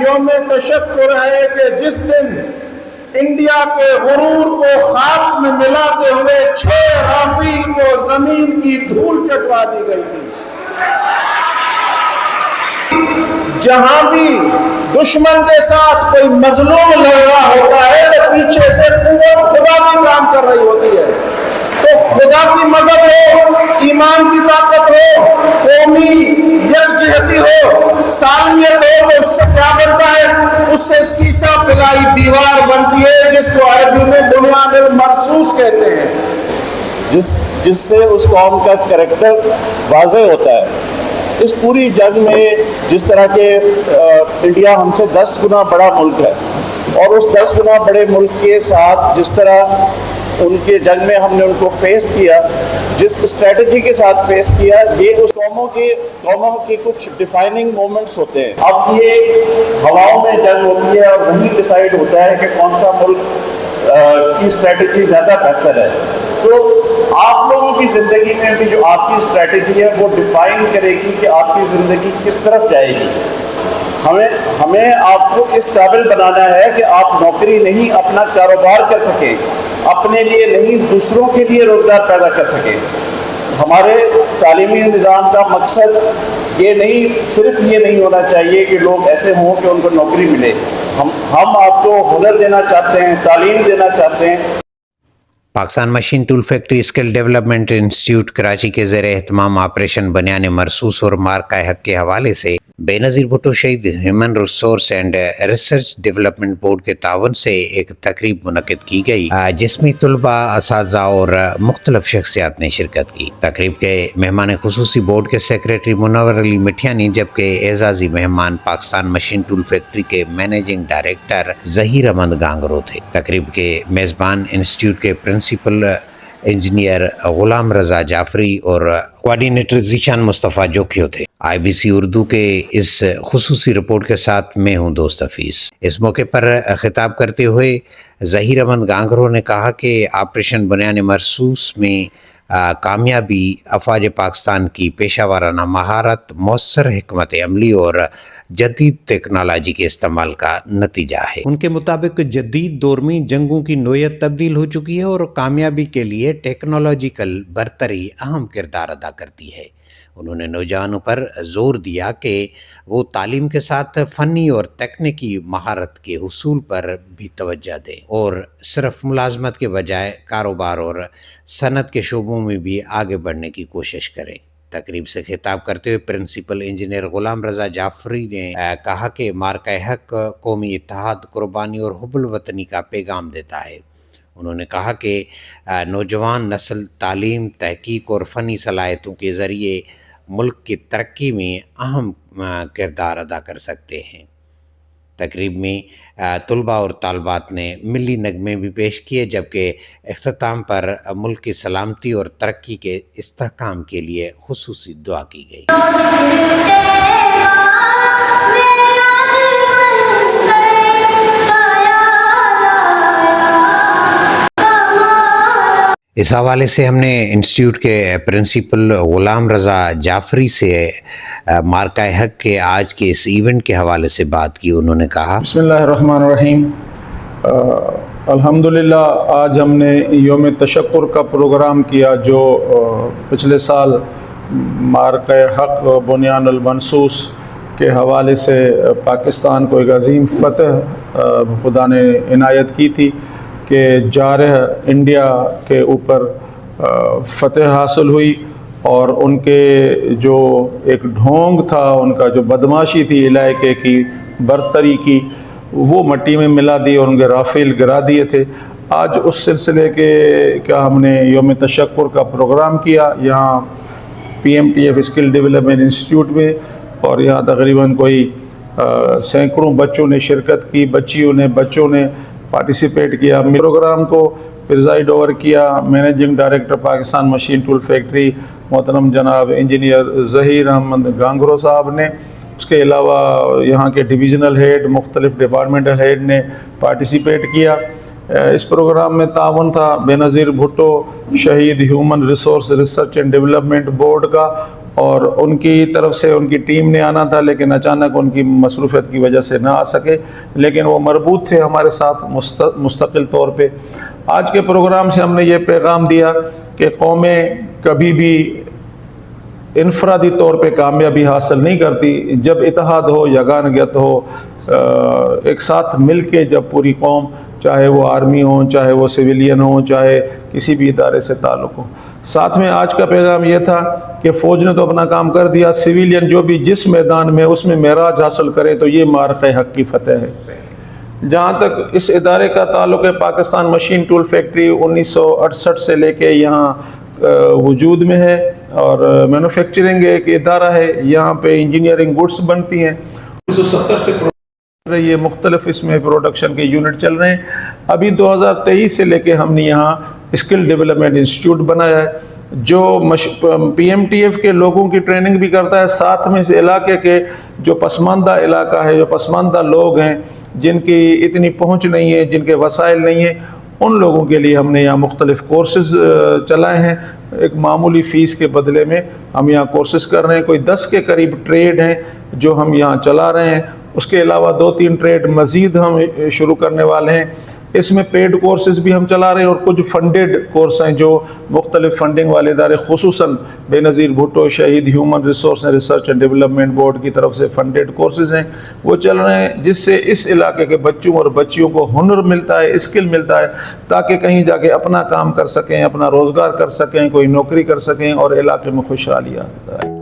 یوم تشکر ہے کہ جس دن انڈیا کے غرور کو خاک میں ملاتے ہوئے 6 رافیل کو زمین کی دھول چٹوا دی گئی تھی۔ جہاں بھی دشمن کے ساتھ کوئی مظلوم لڑ رہا ہوتا ہے تو پیچھے سے قوت خدا کی کام کر رہی ہوتی ہے۔ تو خدا کی مدد ہو، ایمان کی طاقت ہو، قومی یکجہتی ہو، سالمیت ہو، تو اس سے کیا بنتا ہے؟ اس سے سیسا پلائی دیوار بنتی ہے جس کو عربی میں بنیاد المرصوص کہتے ہیں، جس سے اس قوم کا کریکٹر واضح ہوتا ہے۔ اس پوری جنگ میں جس طرح کہ انڈیا ہم سے 10 گنا بڑا ملک ہے، اور اس 10 گنا بڑے ملک کے ساتھ جس طرح ان کے جنگ میں ہم نے ان کو فیس کیا، جس اسٹریٹجی کے ساتھ فیس کیا، یہ اس قوموں کے کچھ ڈیفائننگ مومنٹس ہوتے ہیں۔ اب یہ ہواؤں میں جنگ ہوتی ہے اور وہیں ڈیسائیڈ ہوتا ہے کہ کون سا ملک کی اسٹریٹجی زیادہ بہتر ہے۔ تو آپ لوگوں کی زندگی میں بھی جو آپ کی اسٹریٹجی ہے وہ ڈیفائن کرے گی کہ آپ کی زندگی کس طرف جائے گی۔ ہمیں آپ کو اس قابل بنانا ہے کہ آپ نوکری نہیں، اپنا کاروبار کر سکیں، اپنے لیے نہیں دوسروں کے لیے روزگار پیدا کر سکیں۔ ہمارے تعلیمی نظام کا مقصد یہ نہیں، صرف یہ نہیں ہونا چاہیے کہ لوگ ایسے ہوں کہ ان کو نوکری ملے۔ ہم آپ کو ہنر دینا چاہتے ہیں، تعلیم دینا چاہتے ہیں۔ Pakistan machine tool factory skill development institute Karachi کے زیر اہتمام آپریشن بنیان مرصوص اور مارکہ حق کے حوالے سے بے نظیر بھٹو شہید human resource and research development board کے تعاون سے ایک تقریب منعقد کی گئی، جس میں طلباء، اساتذہ اور مختلف شخصیات نے شرکت کی۔ تقریب کے مہمان خصوصی بورڈ کے سیکریٹری منور علی مٹھیانی، جبکہ اعزازی مہمان پاکستان مشین ٹول فیکٹری کے مینیجنگ ڈائریکٹر ظہیر احمد گانگرو تھے۔ تقریب کے میزبان انسٹیٹیوٹ کے پرنسپل انجینئر غلام رضا جعفری اور کوآرڈینیٹر ذیشان مصطفیٰ جوکھیو تھے۔ IBC اردو کے اس خصوصی رپورٹ کے ساتھ میں ہوں دوست حفیظ۔ اس موقع پر خطاب کرتے ہوئے ظہیر احمد گانگرو نے کہا کہ آپریشن بنیان مرصوص میں کامیابی افواج پاکستان کی پیشہ ورانہ مہارت، مؤثر حکمت عملی اور جدید ٹیکنالوجی کے استعمال کا نتیجہ ہے۔ ان کے مطابق جدید دور میں جنگوں کی نوعیت تبدیل ہو چکی ہے اور کامیابی کے لیے ٹیکنالوجیکل برتری اہم کردار ادا کرتی ہے۔ انہوں نے نوجوانوں پر زور دیا کہ وہ تعلیم کے ساتھ فنی اور تکنیکی مہارت کے حصول پر بھی توجہ دیں اور صرف ملازمت کے بجائے کاروبار اور صنعت کے شعبوں میں بھی آگے بڑھنے کی کوشش کریں۔ تقریب سے خطاب کرتے ہوئے پرنسپل انجینئر غلام رضا جعفری نے کہا کہ مارکہ حق قومی اتحاد، قربانی اور حب الوطنی کا پیغام دیتا ہے۔ انہوں نے کہا کہ نوجوان نسل تعلیم، تحقیق اور فنی صلاحیتوں کے ذریعے ملک کی ترقی میں اہم کردار ادا کر سکتے ہیں۔ تقریب میں طلباء اور طالبات نے ملی نغمے بھی پیش کیے، جبکہ اختتام پر ملک کی سلامتی اور ترقی کے استحکام کے لیے خصوصی دعا کی گئی۔ اس حوالے سے ہم نے انسٹیٹیوٹ کے پرنسپل غلام رضا جعفری سے مارکہ حق کے آج کے اس ایونٹ کے حوالے سے بات کی۔ انہوں نے کہا، بسم اللہ الرحمن الرحیم۔ الحمدللہ آج ہم نے یوم تشکر کا پروگرام کیا جو پچھلے سال مارکہ حق بنیان المرصوص کے حوالے سے پاکستان کو ایک عظیم فتح خدا نے عنایت کی تھی کہ جارح انڈیا کے اوپر فتح حاصل ہوئی، اور ان کے جو ایک ڈھونگ تھا، ان کا جو بدماشی تھی علاقے کی برتری کی، وہ مٹی میں ملا دی اور ان کے رافیل گرا دیے تھے۔ آج اس سلسلے کے کا ہم نے یوم تشکر کا پروگرام کیا یہاں PMTF اسکل ڈیولپمنٹ انسٹیٹیوٹ میں، اور یہاں تقریباً کوئی سینکڑوں بچوں نے شرکت کی، بچوں نے پارٹیسپیٹ کیا۔ پروگرام کو پریزائڈ اوور کیا managing director Pakistan machine tool factory محترم جناب انجینئر ظہیر احمد گانگرو صاحب نے۔ اس کے علاوہ یہاں کے ڈویژنل ہیڈ، مختلف ڈپارٹمنٹل ہیڈ نے پارٹیسپیٹ کیا۔ اس پروگرام میں تعاون تھا بے نظیر بھٹو شہید human resource research and development board کا، اور ان کی طرف سے ان کی ٹیم نے آنا تھا، لیکن اچانک ان کی مصروفیت کی وجہ سے نہ آ سکے، لیکن وہ مربوط تھے ہمارے ساتھ مستقل طور پہ۔ آج کے پروگرام سے ہم نے یہ پیغام دیا کہ قومیں کبھی بھی انفرادی طور پہ کامیابی حاصل نہیں کرتی، جب اتحاد ہو، یگانگیت ہو، ایک ساتھ مل کے جب پوری قوم، چاہے وہ آرمی ہو، چاہے وہ سویلین ہو، چاہے کسی بھی ادارے سے تعلق ہو۔ ساتھ میں آج کا پیغام یہ تھا کہ فوج نے تو اپنا کام کر دیا، سویلین جو بھی جس میدان میں اس میں معراج حاصل کرے تو یہ معرکہ حق کی فتح ہے۔ جہاں تک اس ادارے کا تعلق ہے، پاکستان مشین ٹول فیکٹری 1968 سے لے کے یہاں وجود میں ہے، اور مینوفیکچرنگ ایک ادارہ ہے، یہاں پہ انجینئرنگ گڈس بنتی ہیں۔ 1970 سے یہ مختلف اس میں پروڈکشن کے یونٹ چل رہے ہیں۔ ابھی 2023 سے لے کے ہم نے یہاں اسکل ڈیولپمنٹ انسٹیٹیوٹ بنایا ہے، جو پی ایم ٹی ایف کے لوگوں کی ٹریننگ بھی کرتا ہے، ساتھ میں اس علاقے کے جو پسماندہ علاقہ ہے، جو پسماندہ لوگ ہیں، جن کی اتنی پہنچ نہیں ہے، جن کے وسائل نہیں ہیں، ان لوگوں کے لیے ہم نے یہاں مختلف کورسز چلائے ہیں۔ ایک معمولی فیس کے بدلے میں ہم یہاں کورسز کر رہے ہیں، کوئی 10 کے قریب ٹریڈ ہیں جو ہم یہاں چلا رہے ہیں۔ اس کے علاوہ 2-3 ٹریڈ مزید ہم شروع کرنے والے ہیں۔ اس میں پیڈ کورسز بھی ہم چلا رہے ہیں، اور کچھ فنڈڈ کورس ہیں جو مختلف فنڈنگ والے ادارے، خصوصاً بے نظیر بھٹو شہید human resource research and development board کی طرف سے فنڈڈ کورسز ہیں، وہ چل رہے ہیں، جس سے اس علاقے کے بچوں اور بچیوں کو ہنر ملتا ہے، اسکل ملتا ہے، تاکہ کہیں جا کے اپنا کام کر سکیں، اپنا روزگار کر سکیں، کوئی نوکری کر سکیں، اور علاقے میں خوشحالی آ جائے۔